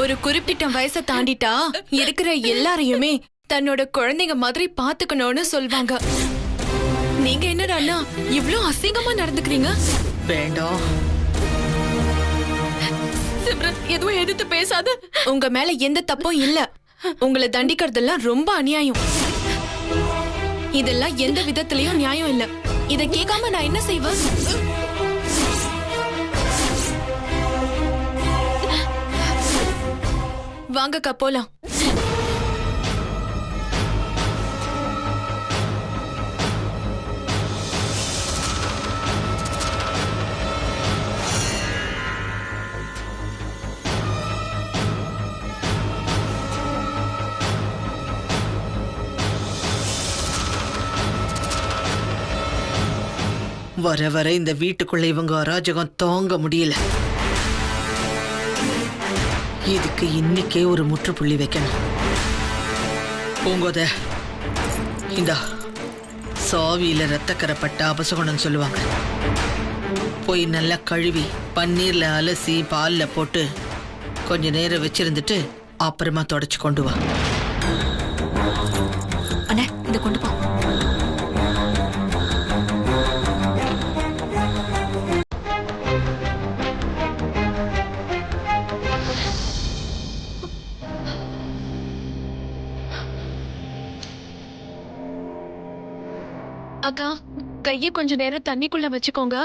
ஒரு குறிப்பிட்ட வயசை தாண்டிட்டா இருக்கிற எல்லாரையுமே தன்னோட குழந்தைங்க மாதிரி பாத்துக்கணும்னு சொல்வாங்க. நீங்க என்னடா இவ்ளோ அசிங்கமா நடந்துக்கிறீங்க? வேண்டாம் சிம்ரன், எதுவும் எதிர்த்து பேசாத. உங்க மேல எந்த தப்பும் இல்ல. உங்களை தண்டிக்கிறதெல்லாம் ரொம்ப அநியாயம். இதெல்லாம் எந்த விதத்திலயும் நியாயம் இல்ல. இத கேட்காம நான் என்ன செய்வேன்? வாங்கக்கா போலாம். வர வர இந்த வீட்டுக்குள்ள இவங்க அராஜகம் தாங்க முடியல. இதுக்கு இன்னைக்கே ஒரு முற்றுப்புள்ளி வைக்கணும். பூங்கோத, இந்த சாவியில ரத்தக்கரை பட்ட அபசகுணம் சொல்லுவாங்க. போய் நல்லா கழுவி பன்னீர்ல அலசி பால்ல போட்டு கொஞ்ச நேரம் வச்சிருந்துட்டு அப்புறமா தொடச்சு கொண்டு வா. அண்ணே, இத கொண்டு போ. அக்கா, கைய கொஞ்ச நேரம் தண்ணிக்குள்ள வச்சுக்கோங்க.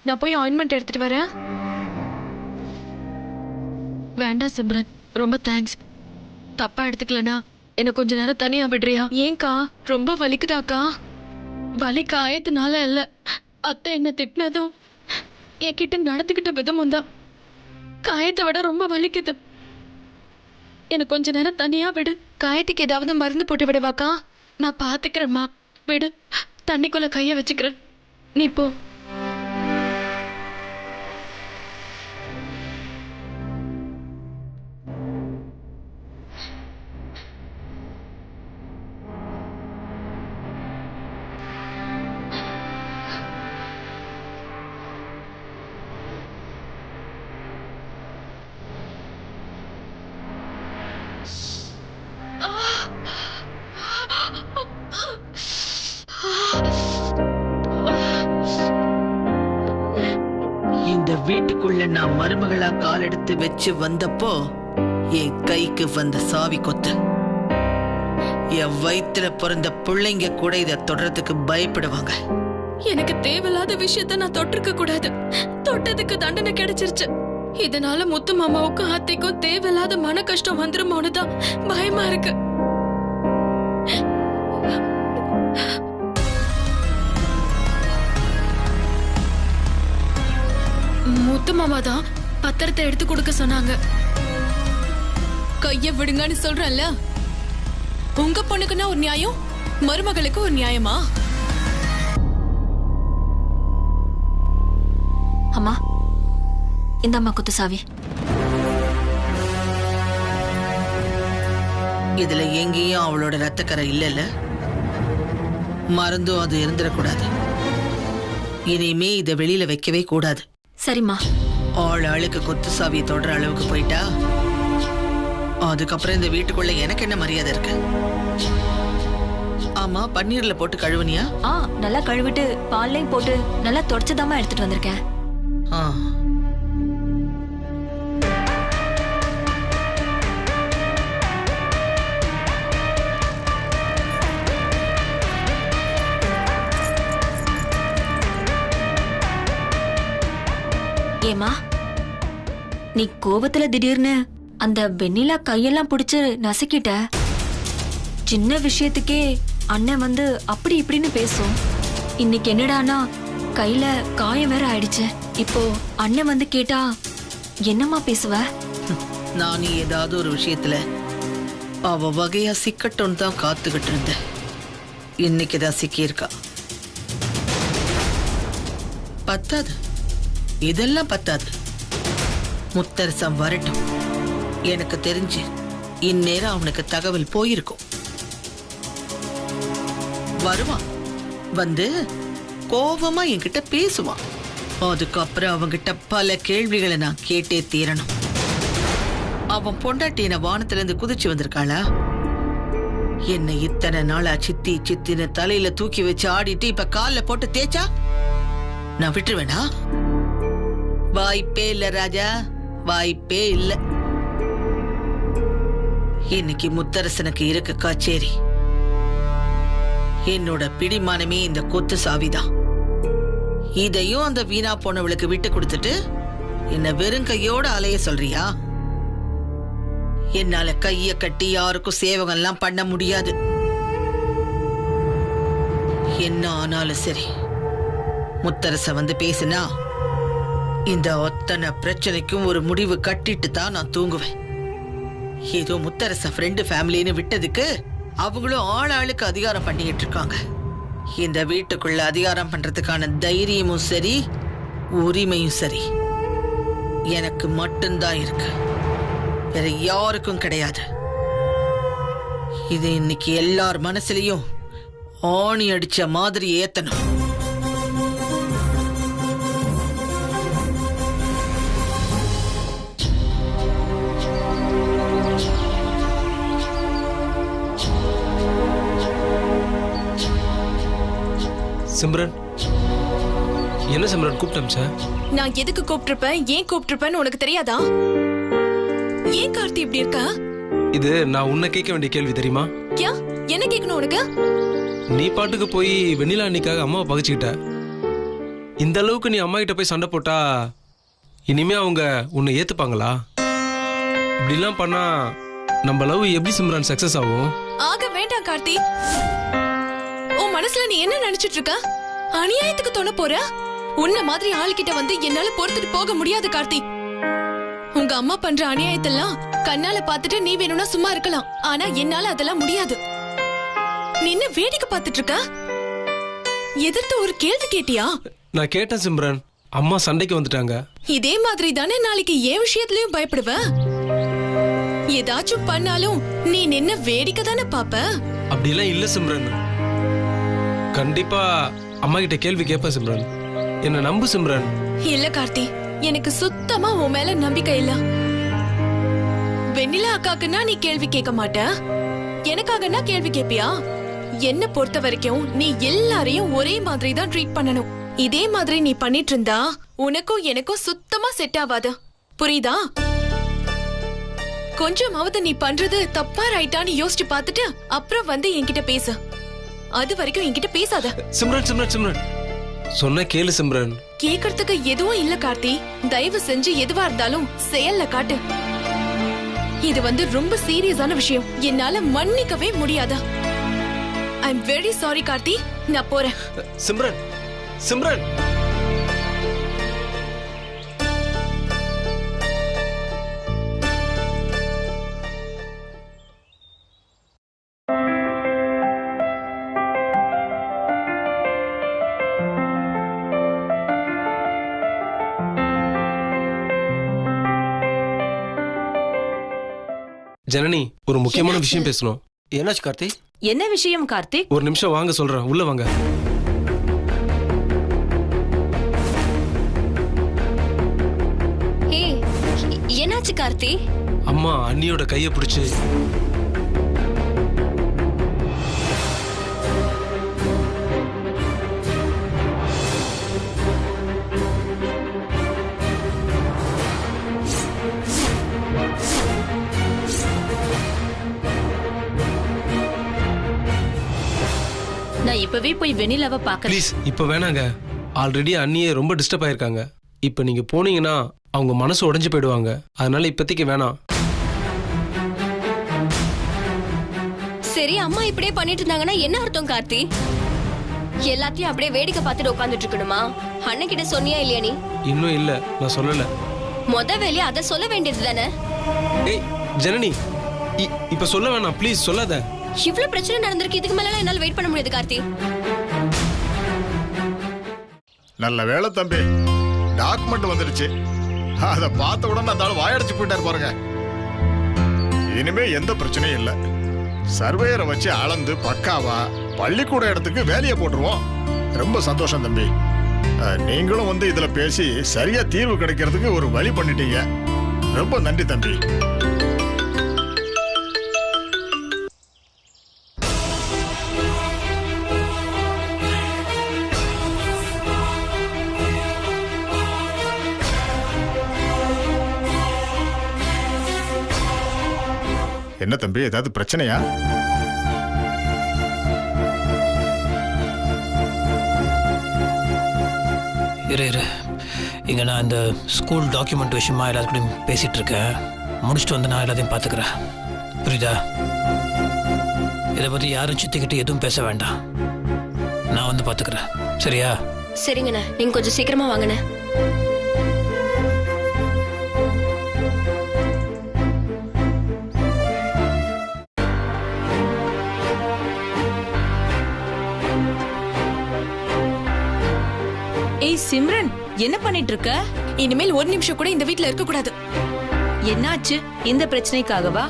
நான் போய் ஆயின்மெண்ட் எடுத்துட்டு வரேன். வேண்டாம் சிம்ரன், ரொம்ப தேங்க்ஸ். தப்பா எடுத்துக்கலனா என்ன கொஞ்ச நேரம் தனியா விடுறியா? ஏன்க்கா, ரொம்ப வலிக்குதாக்கா? வலி காயத்தினால இல்ல, அத்தை என்ன திட்டினதும் என்கிட்ட நடந்துக்கிட்ட விதமும் தான். காயத்தை விட ரொம்ப வலிக்குது. எனக்கு கொஞ்ச நேரம் தனியா விடு. காயத்துக்கு ஏதாவது மருந்து போட்டு விடுவாக்கா? நான் பாத்துக்கிறேம்மா, விடு. தண்ணிக்குள்ள கைய வச்சுக்கிறேன், நீ போ. இந்த வீட்டுக்குள்ள நான் மருமகளா கால் எடுத்து வச்சு வந்தப்போ என் கைக்கு வந்த சாவி கொத்து. என் வயிற்றுல பிறந்த பிள்ளைங்க கூட இத தொடர்றதுக்கு பயப்படுவாங்க. எனக்கு தேவையில்லாத விஷயத்த நான் தொட்டிருக்க கூடாது. தொட்டதுக்கு தண்டனை கிடைச்சிருச்சு. இதனால முத்து மாமாவுக்கும் அத்தைக்கும் தேவையில்லாத மன கஷ்டம் வந்துருமோனுதான் பயமா இருக்கு. முத்து மாமா தான் பத்திரத்தை எடுத்து கொடுக்க சொன்னாங்க. கைய விடுங்கன்னு சொல்றேன்ல. உங்க பொண்ணுக்குன்னா ஒரு நியாயம், மருமகளுக்கு ஒரு நியாயமா? அம்மா, இந்தம்மா குத்து சாவி. இதுல எங்கேயும் அவளோட ரத்தக்கரை இல்லைல்ல? மறந்தும் அது இருந்துடக்கூடாது. இனிமே இதை வெளியில வைக்கவே கூடாது. சரிம்மா. ஆளுக்கு கொத்து சாவியை தொடர அளவுக்கு போயிட்டா அதுக்கப்புறம் இந்த வீட்டுக்குள்ள எனக்கு என்ன மரியாதை இருக்கு? ஆமா, பன்னீர்ல போட்டு கழுவுனியா? நல்லா கழுவிட்டு பால்லையும் போட்டு நல்லா தொடச்சுதாமா எடுத்துட்டு வந்திருக்கேன். ஏமா, நீ கோபத்துல திடீர்னு அந்த வெண்ணிலா கையெல்லாம் பிடிச்சு நசுக்கிட்ட. சின்ன விஷயத்துக்கே அண்ணன் வந்து அப்படி இப்படின்னு பேசும். இன்னைக்கு என்னடானா கையில காயம் வேற ஆயிடுச்சு. இப்போ அண்ணன் வந்து கேட்டா என்னம்மா பேசுவ? நானே ஏதாவது ஒரு விஷயத்துல அவ வகையா சிக்கட்டும் தான் காத்துக்கிட்டு இருந்தேன். இன்னைக்குதான் சிக்கியிருக்கா. பத்தாது, இதெல்லாம் பத்தாது. முத்தரசம் வரட்டும். எனக்கு தெரிஞ்சு இந்நேரம் அவனுக்கு தகவல் போயிருக்கும். வருவான், வந்து கோபமா என்கிட்ட பேசுவான். அதுக்கப்புறம் அவங்கிட்ட பல கேள்விகளை நான் கேட்டே தீரணும். அவன் பொண்டாட்டின வானத்துல இருந்து குதிச்சு வந்திருக்காளா? என்ன இத்தனை நாளா சித்தி சித்தின தலையில தூக்கி வச்சு ஆடிட்டு இப்ப கால்ல போட்டு தேய்ச்சா நான் விட்டுருவேனா? வாய்ப்பே இல்ல ராஜா, வாய்ப்பே இல்ல. இன்னைக்கு முத்தரசனுக்கு இருக்க கச்சேரி. என்னோட பிடிமானமே இந்த கொத்து சாவிதான். இதையும் அந்த வீணா போனவளுக்கு விட்டு கொடுத்துட்டு என்ன வெறும் கையோட அலைய சொல்றியா? என்னால கைய கட்டி யாருக்கும் சேவகம்லாம் பண்ண முடியாது. என்ன ஆனாலும் சரி, முத்தரச வந்து பேசுனா இந்த அத்தனை பிரச்சனைக்கும் ஒரு முடிவு கட்டிட்டு தான் நான் தூங்குவேன். ஏதோ முத்தரச ஃப்ரெண்டு ஃபேமிலின்னு விட்டதுக்கு அவங்களும் ஆளுக்கு அதிகாரம் பண்ணிட்டு இருக்காங்க. இந்த வீட்டுக்குள்ள அதிகாரம் பண்றதுக்கான தைரியமும் சரி, உரிமையும் சரி எனக்கு மட்டும்தான் இருக்கு, வேற யாருக்கும் கிடையாது. இது இன்னைக்கு எல்லார் மனசுலயும் ஆணி அடிச்ச மாதிரி ஏத்தணும். சிம்ரன், என்ன சிம்ரன் கூப்பிட்டா? நான் எதுக்கு கூப்பிட்டிருப்பேன், ஏன் கூப்பிட்டிருப்பேன்னு உனக்கு தெரியாதா? ஏன் கார்த்தி இப்படி இருக்கா? இது நான் உன்னை கேட்க வேண்டிய கேள்வி தெரியுமா? என்ன கேட்கணும் உனக்கு? நீ பாட்டுக்கு போய் வெண்ணிலா அண்ணிக்காக அம்மாவை பகிச்சுக்கிட்ட. இந்த அளவுக்கு நீ அம்மா கிட்ட போய் சண்டை போட்டா இனிமே அவங்க உன்னை ஏத்துப்பாங்களா? இப்படிலாம் பண்ணா நம்ம லவ் எப்படி சிம்ரன் சக்சஸ் ஆகும்? ஆக வேண்டாம் கார்த்தி. உன் மனசுல நீ என்ன நினைச்சிட்டு இருக்க? அநியாயத்துக்கு தோண போற? உன்ன மாதிரி ஆள்கிட்ட வந்து என்னால பொறுத்துட்டு போக முடியாது கார்த்தி. உங்க அம்மா பண்ற அநியாயத்தெல்லாம் கண்ணால பாத்துட்டு நீ வேணும்னா சும்மா இருக்கலாம். ஆனா என்னால அதெல்லாம் முடியாது. நீ என்ன வேடிக்கை பார்த்துட்டு இருக்க? எதிர்த்து ஒரு கேள்வி கேட்டியா? நான் கேட்டேன் சிம்ரன். அம்மா சண்டைக்கு வந்துட்டாங்க. இதே மாதிரி தானே நாளைக்கு ஏன் விஷயத்திலயும் பயப்படுவ? ஏதாச்சும் பண்ணாலும் நீ நின்ன வேடிக்கை தானே பாப்ப. அப்படிலாம் இல்ல சிம்ரன். கண்டிப்பா அம்மா கிட்ட கேள்வி கேட்பேன் சிம்ரன். என்ன நம்பு சிம்ரன். இல்ல கார்த்தி, எனக்கு சுத்தமா உன் மேல நம்பிக்கை இல்ல. வெண்ணிலா அக்காக்குன்னா நீ கேள்வி கேட்க மாட்ட, எனக்காகனா கேள்வி கேட்பியா? என்ன பொறுத்த வரைக்கும் நீ எல்லாரையும் ஒரே மாதிரி தான் ட்ரீட் பண்ணணும். இதே மாதிரி நீ பண்ணிட்டு இருந்தா உனக்கும் எனக்கும் சுத்தமா செட் ஆகாது. புரியுதா? கொஞ்சமாவது நீ பண்றது தப்பா ரைட்டான்னு யோசிச்சு பார்த்துட்டு அப்புறம் வந்து என்கிட்ட பேசு. அது வரைக்கும் என்கிட்ட பேசாத. சிம்ரன் சிம்ரன் சிம்ரன் சொன்ன கேளு சிம்ரன். கேக்குறதுக்கு எதுவும் இல்ல கார்த்தி. தயவு செஞ்சு எதுவா இருந்தாலும் செயல்ல காட்டு. இது ரொம்ப சீரியஸான விஷயம். என்னால மன்னிக்கவே முடியாதா? I am very sorry Karthi. நான் போறேன். சிம்ரன் சிம்ரன் ஜனனி, ஒரு முக்கியமான விஷயம் பேசணும். என்னாச்சு கார்த்திக்? என்ன விஷயம் கார்த்திக்? ஒரு நிமிஷம் வாங்க சொல்றேன். உள்ள வாங்க. என்னாச்சு கார்த்தி? அம்மா அண்ணியோட கையை பிடிச்சு நான் இப்பவே போய் வெண்ணிலாவை பார்க்கறேன். ப்ளீஸ் இப்ப வேணாங்க. ஆல்ரெடி அண்ணியே ரொம்ப டிஸ்டர்ப் ஆயிருக்காங்க. இப்ப நீங்க போனீங்கன்னா அவங்க மனசு உடைஞ்சு போயிடுவாங்க. அதனால இப்போதைக்கு வேணாம். சரி, அம்மா இப்படியே பண்ணிட்டு இருந்தாங்கன்னா என்ன அர்த்தம் கார்த்தி? எல்லாத்தையும் அப்படியே வேடிக்கை பார்த்துட்டு உட்காந்துட்டு இருக்கணுமா? அண்ணன் கிட்ட சொன்னியா இல்லையா நீ? இன்னும் இல்ல, நான் சொல்லல. முத வேலையா அதை சொல்ல வேண்டியது தானே? ஏய் ஜனனி, இப்ப சொல்ல வேணாம். ப்ளீஸ் சொல்லாத. இவ்வளவு பிரச்சனை நடந்திருக்கு, இதுக்கு மேல என்னால வெயிட் பண்ண முடியாது கார்த்தி. நல்ல வேலை தம்பி, டாக்குமெண்ட் வந்துருச்சு. அதை பார்த்த உடனே அந்த ஆள் வாயடிச்சு போயிட்டாரு பாருங்க. இனிமே எந்த பிரச்சனையும் இல்லை. சர்வேயரை வச்சு அளந்து பக்காவா பள்ளிக்கூட இடத்துக்கு வேலையை போட்டுருவோம். ரொம்ப சந்தோஷம் தம்பி. நீங்களும் வந்து இதுல பேசி சரியா தீர்வு கிடைக்கிறதுக்கு ஒரு வழி பண்ணிட்டீங்க. ரொம்ப நன்றி தம்பி. என்ன தம்பி, ஏதாவது பிரச்சனையா? இரு இங்கே நான் இந்த ஸ்கூல் டாக்குமெண்ட் விஷயமா எல்லாத்துக்கூடையும் பேசிகிட்டு இருக்கேன். முடிச்சுட்டு வந்து நான் எல்லாத்தையும் பார்த்துக்கிறேன். புரியுதா? இதை பற்றி யாரும் சுற்றிக்கிட்டு எதுவும் பேச வேண்டாம். நான் வந்து பார்த்துக்கிறேன். சரியா? சரிங்கண்ணா, நீங்க கொஞ்சம் சீக்கிரமா வாங்கண்ணே. ஏய் சிம்ரன், என்ன பண்ணிட்டு இருக்க? இனிமேல் ஒரு நிமிஷம் கூட இந்த வீட்ல இருக்க கூடாது. என்னாச்சு? இந்த பிரச்சனைக்காகவா?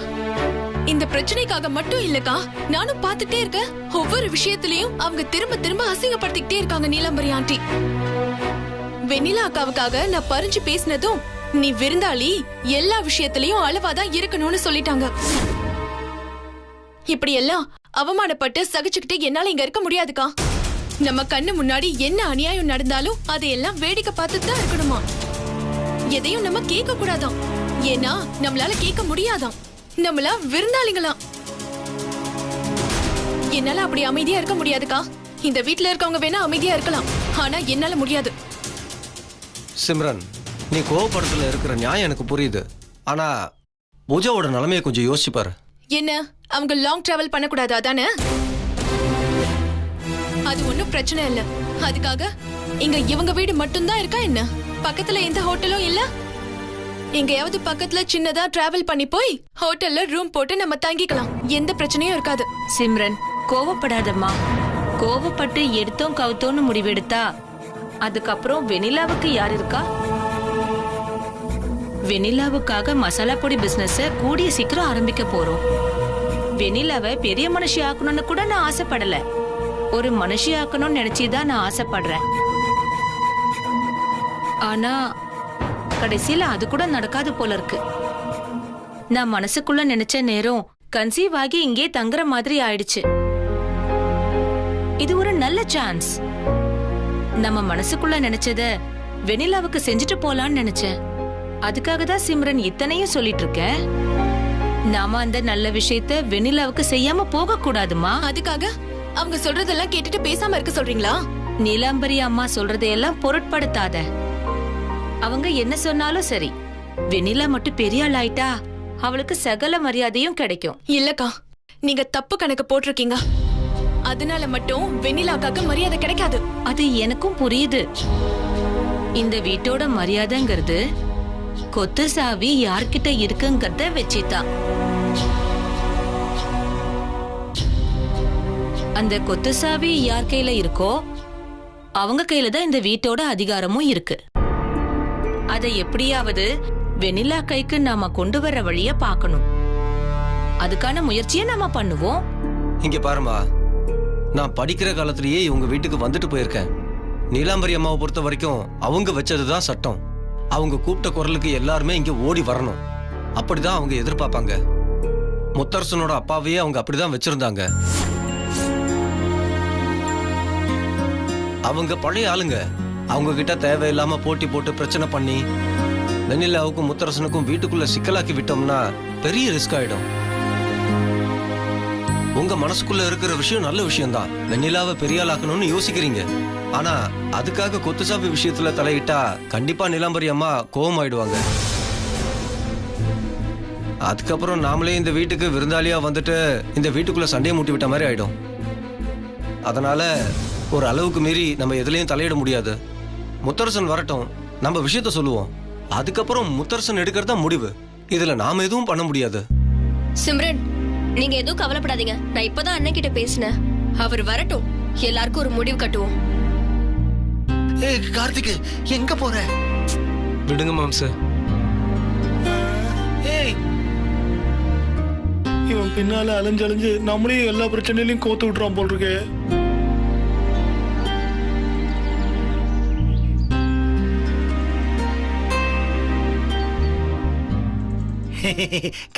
இந்த பிரச்சனைக்காக மட்டும் இல்லக்கா, நானும் பாத்துட்டே இருக்கேன். ஒவ்வொரு விஷயத்திலயும் அவங்க திரும்ப திரும்ப அசிங்கப்படுத்திக்கிட்டே இருக்காங்க நீலாம்பரி ஆண்டி. வெண்ணிலா அக்காவுக்காக நான் பறிஞ்சு பேசினதும், நீ விருந்தாளி, எல்லா விஷயத்திலயும் அளவாதான் இருக்கணும்னு சொல்லிட்டாங்க. இப்படி எல்லாம் அவமானப்பட்டு சகிச்சுக்கிட்டு என்னால இங்க இருக்க முடியாதுக்கா. நம்ம கண்ணு முன்னாடி என்ன அநியாயம் நடந்தாலும் அதையெல்லாம் வேடிக்கை பார்த்துட்டு தான் இருக்கணுமா? எதையும் நம்ம கேட்க கூடாதாம். ஏன்னா நம்மளால கேட்க முடியாதாம். நம்மளா விருந்தாளிங்களாம். என்னால அப்படி அமைதியா இருக்க முடியாதுக்கா. இந்த வீட்ல இருக்கவங்க வேணா அமைதியா இருக்கலாம், ஆனா என்னால முடியாது. சிம்ரன், நீ கோவப்படத்துல இருக்கிற நியாயம் எனக்கு புரியுது. ஆனா பூஜாவோட நிலைமையை கொஞ்சம் யோசிச்சு பாரு. என்ன, அவங்க லாங் டிராவல் பண்ணக்கூடாது அதானே? அது ஒண்ணும் பிரச்சனை இல்ல. அதுக்காக இங்க இவங்க வீடு மட்டும்தான் இருக்கா என்ன? பக்கத்துல எந்த ஹோட்டலும் இல்ல? எங்கயாவது பக்கத்துல சின்னதா டிராவல் பண்ணி போய் ஹோட்டல்ல ரூம் போட்டு நம்ம தங்கிக்கலாம். எந்த பிரச்சனையும் இருக்காது. சிம்ரன், கோவப்படாதம்மா. கோவப்பட்டு எடுத்தோம் கவுத்தோன்னு முடிவெடுத்தா அதுக்கப்புறம் வெண்ணிலாவுக்கு யார் இருக்கா? வெண்ணிலாவுக்காக மசாலா பொடி பிசினஸ் கூடிய சீக்கிரம் ஆரம்பிக்க போறோம். வெண்ணிலாவை பெரிய மனுஷி ஆக்கணும்னு கூட நான் ஆசைப்படல. ஒரு மனுஷி ஆக்கணும்னு நினைச்சுதான் நான் ஆசைப்படுறேன். ஆனா கடைசியில அது கூட நடக்காது போல இருக்கு. நான் மனசுக்குள்ள நினைச்ச நேரம் கன்சீவ் ஆகி இங்கே தங்குற மாதிரி ஆயிடுச்சு. இது ஒரு நல்ல சான்ஸ். நம்ம மனசுக்குள்ள நினைச்சத வெண்ணிலாவுக்கு செஞ்சுட்டு போலான்னு நினைச்சேன். அதுக்காக தான் சிம்ரன் இத்தனையும் சொல்லிட்டு இருக்கேன். நாம அந்த நல்ல விஷயத்த வெண்ணிலாவுக்கு செய்யாம போக கூடாதுமா. அதுக்காக அவங்க சொல்றதெல்லாம் கேட்டுட்டு பேசாம இருக்க சொல்றீங்களா? நீலாம்பரி அம்மா சொல்றதையெல்லாம் பொருட்படுத்தாத. அவங்க என்ன சொன்னாலும் சரி. வெண்ணிலா மட்டும் பெரிய ஆள் ஆயிட்டா அவளுக்கு சகல மரியாதையும் கிடைக்கும். இல்லக்கா, நீங்க தப்பு கணக்கு போட்டிருக்கீங்க. அதனால மட்டும் வெண்ணிலாக்காக்கு மரியாதை கிடைக்காது. அது எனக்கும் புரியுது. இந்த வீட்டோட மரியாதைங்கிறது கொத்து சாவி யார்கிட்ட இருக்குங்கிறத வச்சுதான். அந்த கொத்து சாவி யார் கையில இருக்கோ அவங்க கையில தான் இந்த வீட்டோட அதிகாரமும் இருக்கு. அதை எப்படியாவது வெண்ணிலா கைக்கு நாம கொண்டு வர வழிய பார்க்கணும். அதுக்கான முயற்சியை நாம பண்ணுவோம். இங்க பாருமா, நான் படிக்கிற காலத்திலேயே இவங்க வீட்டுக்கு வந்துட்டு போயிருக்கேன். நீலாம்பரி அம்மாவை பொறுத்த வரைக்கும் அவங்க வச்சதுதான் சட்டம். அவங்க கூப்பிட்ட குரலுக்கு எல்லாருமே இங்க ஓடி வரணும். அப்படிதான் அவங்க எதிர்பார்ப்பாங்க. முத்தரசனோட அப்பாவையே அவங்க அப்படிதான் வச்சிருந்தாங்க. அவங்க பழைய ஆளுங்க. அவங்க கிட்ட தேவையில்லாம போட்டி போட்டு பிரச்சனை பண்ணி வெண்ணிலாவுக்கும் முத்தரசனுக்கும் வீட்டுக்குள்ள சிக்கலாக்கி விட்டோம்னா பெரிய ரிஸ்க் ஆயிடும். உங்க மனசுக்குள்ள இருக்கிற விஷயம் நல்ல விஷயம் தான். வெண்ணிலாவை பெரிய ஆளாக்கணும்னு யோசிக்கிறீங்க. ஆனா அதுக்காக கொத்துசாமி விஷயத்துல தலையிட்டா கண்டிப்பா நீலாம்பரி அம்மா கோவம் ஆயிடுவாங்க. அதுக்கப்புறம் நாமளே இந்த வீட்டுக்கு விருந்தாளியா வந்துட்டு இந்த வீட்டுக்குள்ள சண்டையை மூட்டி விட்ட மாதிரி ஆயிடும். அதனால ஒரு அளவுக்கு மீறி நம்ம எதுலயும் தலையிட முடியாது. முத்தரசன் வரட்டும், நம்ம விஷயத்த சொல்லுவோம். அதுக்கப்புறம் முத்தரசன் எடுக்கிறதா முடிவு. இதுல நாம எதுவும் பண்ண முடியாது. சிம்ரன், நீங்க எதுவும் கவலைப்படாதீங்க. நான் இப்பதான் அண்ணன் கிட்ட பேசினேன். அவர் வரட்டும், எல்லாருக்கும் ஒரு முடிவு கட்டுவோம். கார்த்திக் எங்க போற? விடுங்க மாம்ஸ். இவன் பின்னால அலைஞ்சு நம்மளையும் எல்லா பிரச்சனையிலையும் கோத்து விட்டுறான் போல் இருக்கு.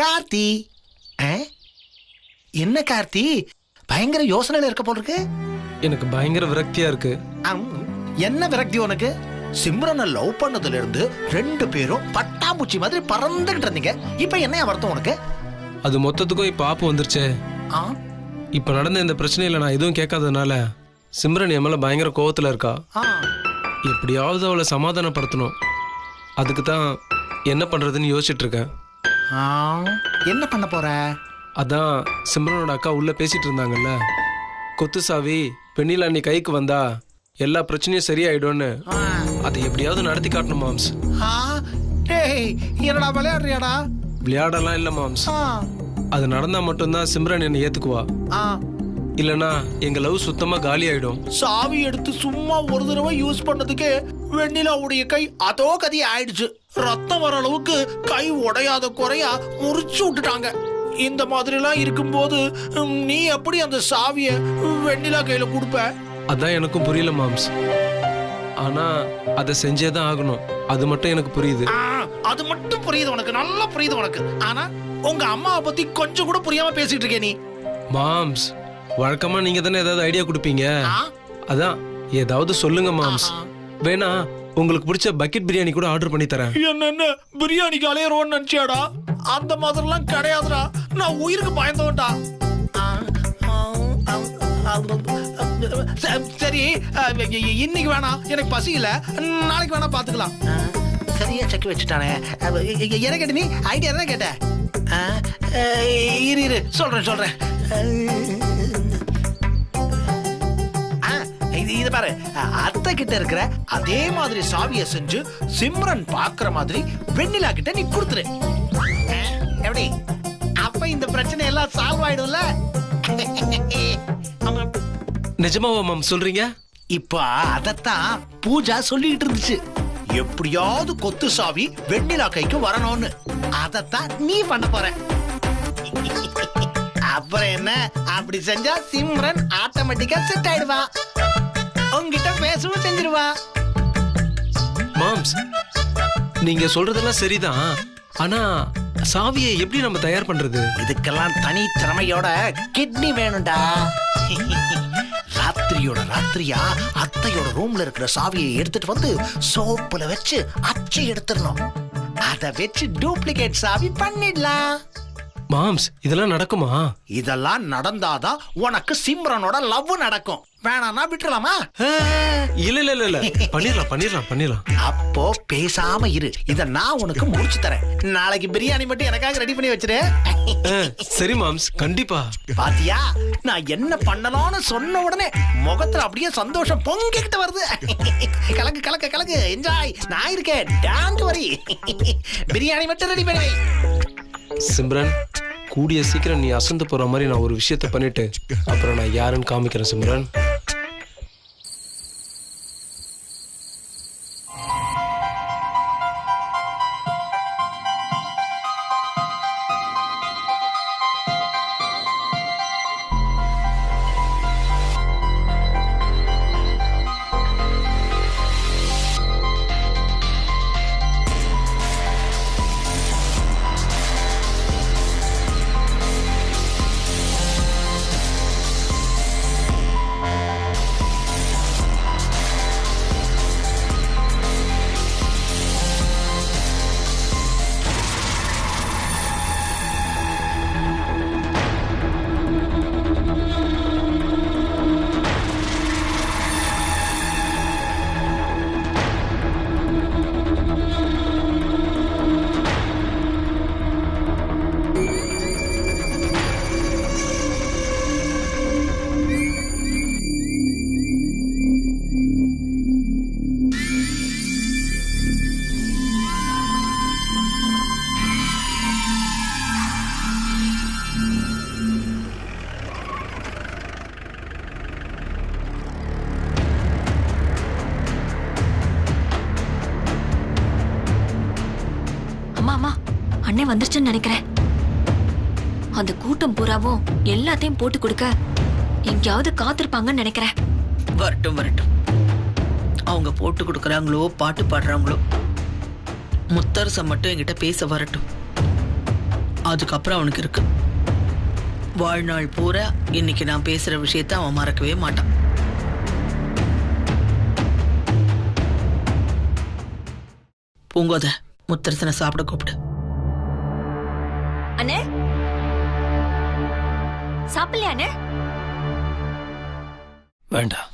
கார்த்தி, என்ன கார்த்தி பயங்கர யோசனையில இருக்க போல் இருக்கு? எனக்கு பயங்கர விரக்தியா இருக்கு. என்ன விரக்தி உனக்கு? சிம்ரனை லவ் பண்ணதுல இருந்து 2 பேரும் பட்டாம்பூச்சி மாதிரி பறந்துகிட்டு இருந்தீங்க. இப்ப என்ன வருத்தம் உனக்கு? அது மொத்தத்துக்கும் இப்ப ஆப்பு வந்துருச்சே. இப்ப நடந்த இந்த பிரச்சனையில நான் எதுவும் கேட்காததுனால சிம்ரன் என் மேல பயங்கர கோவத்துல இருக்கா. எப்படியாவது அவளை சமாதானப்படுத்தணும். அதுக்கு தான் என்ன பண்றதுன்னு யோசிச்சுட்டு இருக்கேன். என்ன பண்ண போற? அதான் சிம்ரனோட அக்கா உள்ள பேசிட்டு இருந்தாங்கல்ல, கொத்துசாவி வெண்ணிலா நீ கைக்கு வந்தா எல்லா பிரச்சனையும் சரியாயிடும்னு. அதை எப்படியாவது நடத்தி காட்டணும் மாம்ஸ். என்னடா விளையாடுறியாடா? விளையாடலாம் இல்ல மாம்ஸ். அது நடந்தா மட்டும்தான் சிம்ரன் என்னை ஏத்துக்குவா. இல்லனா எங்க லவ் சுத்தமா காலி ஆயிடும். சாவி எடுத்து சும்மா ஒரு தடவை யூஸ் பண்ணதுக்கு வெண்ணிலாவுடைய கை அதோ கதி ஆயிடுச்சு. ரத்தம் வர அளவுக்கு கை உடையாத குறையா முறிச்சு விட்டுட்டாங்க. இந்த மாதிரி எல்லாம் இருக்கும்போது நீ எப்படி அந்த சாவிய வெண்ணிலா கையில கொடுப்ப? அதான் எனக்கும் புரியல மாம்ஸ். ஆனா அதை செஞ்சேதான் ஆகணும். அது மட்டும் எனக்கு புரியுது. அது மட்டும் புரியுது உனக்கு, நல்லா புரியுது உனக்கு. ஆனா உங்க அம்மாவை பத்தி கொஞ்சம் கூட புரியாம பேசிட்டு இருக்கே நீ. மாம்ஸ், வழக்கமா நீங்க தானே ஏதாவது ஐடியா கொடுப்பீங்க. அதான் ஏதாவது சொல்லுங்க மாம்ஸ். வேணா உங்களுக்கு பிடிச்ச பக்கெட் பிரியாணி கூட ஆர்டர் பண்ணி தரேன். என்ன பிரியாணிக்கு அலையறோன்னு நினைச்சியாடா? அந்த மாதிரிலாம் கிடையாதுடா. நான் உயிருக்கு பயந்தவன்டா. சரி, இன்னைக்கு வேணாம், எனக்கு பசி இல்ல. நாளைக்கு வேணா பாத்துக்கலாம். சரியா செக் வச்சுட்டானே. என்ன கேட்ட நீ? ஐடியா என்ன கேட்ட? இரு சொல்றேன். இது பாரு, அத்தை கிட்ட இருக்கிற அதே மாதிரி சாவிய செஞ்சு சிம்ரன் பாக்குற மாதிரி வெண்ணிலா கிட்ட நீ கொடுத்துரு. எப்படி? அப்ப இந்த பிரச்சனை எல்லாம் சால்வ் ஆயிடும்ல. நிஜமாவா மாம் சொல்றீங்க? இப்ப அதத்தான் பூஜா சொல்லிட்டு இருந்துச்சு. எப்படியாவது கொத்து சாவி வெண்ணிலா கைக்கு வரணும்னு. அதத்தான் நீ பண்ண போற. அப்புறம் என்ன? அப்படி செஞ்சா சிம்ரன் ஆட்டோமேட்டிக்கா செட் ஆயிடுவா. உங்ககிட்ட பேசவும் செஞ்சிருவா. மாம்ஸ், நீங்க சொல்றதெல்லாம் சரிதான். ஆனா சாவியை எப்படி நம்ம தயார் பண்றது? இதுக்கெல்லாம் தனி திறமையோட கிட்னி வேணும்டா. ராத்திரியா அத்தையோட ரூம்ல இருக்கிற சாவியை எடுத்துட்டு வந்து சோப்புல வச்சு அச்சு எடுத்துடணும். அத வச்சு டூப்ளிகேட் சாவி பண்ணிடலாம். மாம்ஸ், இதெல்லாம் நடக்குமா? இதெல்லாம் நடந்தாதான் உனக்கு சிம்ரனோட லவ் நடக்கும். வேணாம்னா விட்டுலாமா? இல்ல பண்ணிடலாம். அப்போ பேசாம இரு. இத நான் உனக்கு முடிச்சு தரேன். நாளைக்கு பிரியாணி மட்டும் எனக்காக ரெடி பண்ணி வச்சிரு. சரி மாம்ஸ், கண்டிப்பா. பாத்தியா, நான் என்ன பண்ணலாம்னு சொன்ன உடனே முகத்துல அப்படியே சந்தோஷம் பொங்கிக்கிட்டு வருது. கலக்கு என்ஜாய். நான் இருக்கேன், டோன்ட் வரி. பிரியாணி மட்டும் ரெடி பண்ணி. சிம்ரன், கூடிய சீக்கிரம் நீ அசந்து போற மாதிரி நான் ஒரு விஷயத்த பண்ணிட்டு அப்புறம் நான் யாருன்னு காமிக்கிறேன் சிம்ரன். அண்ணே வந்துருச்சுன்னு நினைக்கிறேன். அந்த கூட்டம் பூராவும் எல்லாத்தையும் போட்டு கொடுக்க எங்கேயாவது காத்திருப்பாங்கன்னு நினைக்கிறேன். வரட்டும் வரட்டும். அவங்க போட்டு கொடுக்குறாங்களோ பாட்டு பாடுறாங்களோ, முத்தரசம் மட்டும் என்கிட்ட பேச வரட்டும். அதுக்கப்புறம் அவனுக்கு இருக்கு. வாழ்நாள் பூரா இன்னைக்கு நான் பேசுற விஷயத்த அவன் மறக்கவே மாட்டான். பூங்கோத, முத்தரசனை சாப்பிட கூப்பிடு. அண்ணே சாப்பிடலையா அண்ணே? வேண்டாம்.